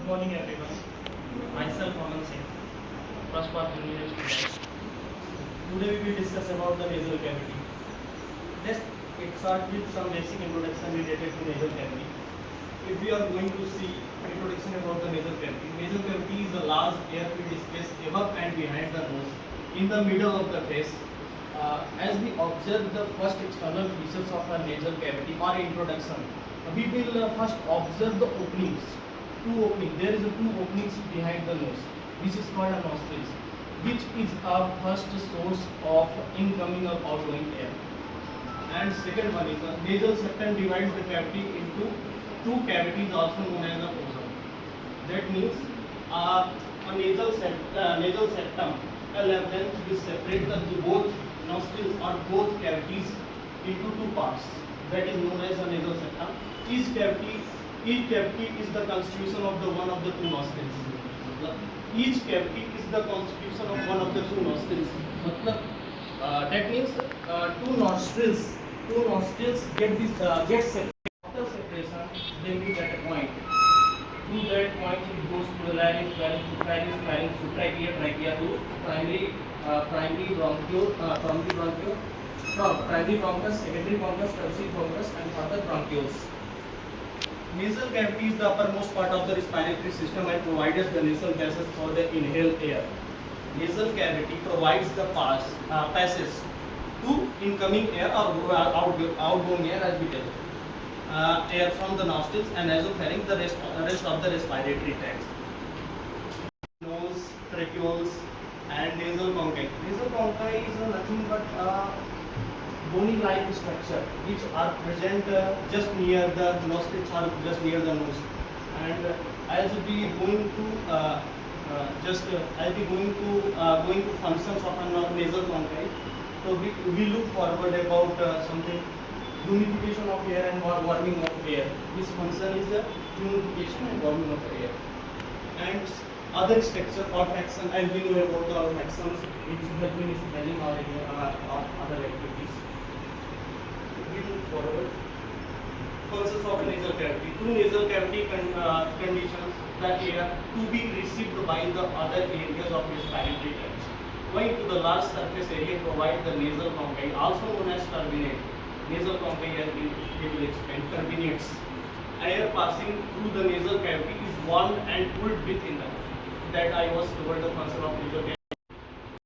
morning everyone. Myself Aman Singh, first part junior student. Today we will discuss about the nasal cavity. Let's start with some basic introduction related to nasal cavity. If we are going to see introduction about the nasal cavity is a large air-filled space above and behind the nose, in the middle of the face. As we observe the first external features of a nasal cavity or introduction, we will first observe the openings. Two openings. There is a two openings behind the nose, which is called a nostrils, which is a first source of incoming or outgoing air. And second one is the nasal septum divides the cavity into two cavities, also known as a fossa. That means a nasal septum, a length will separate the both nostrils or both cavities into two parts. That is known as a nasal septum. Each cavity is the constitution of the one of the two nostrils. Each cavity is the constitution of one of the two nostrils. That means two nostrils get separated. After separation, they meet at a point. Through that point, it goes to the larynx, pharynx to trachea to primary bronchus, secondary bronchus, tertiary bronchus, and further bronchioles. Nasal cavity is the uppermost part of the respiratory system and provides the nasal gases for the inhaled air. Nasal cavity provides the passage to incoming air or outgoing air, as we tell. Air from the nostrils and nasopharynx, the rest of the respiratory tract. Nose, tracheoles, and nasal conchae. Nasal conchae is nothing but bony-like structure which are present just near the nostrils or just near the nose. And as we going to going to functions of a nasal conchae, so we look forward about something. Humidification of air and warming of air. This function is the humidification and warming of air. And other structure, olfaction, as we know about the olfactions, which help in smelling or other activities. We move forward. Functions of nasal cavity. Two nasal cavity conditions the air to be received by the other areas of respiratory tract. Going to the large surface area provide the nasal conchae, also known as turbinate. Nasal conchae, as we will explain, turbinates. Air passing through the nasal cavity is warmed and cooled within that I was told the function of nasal cavity.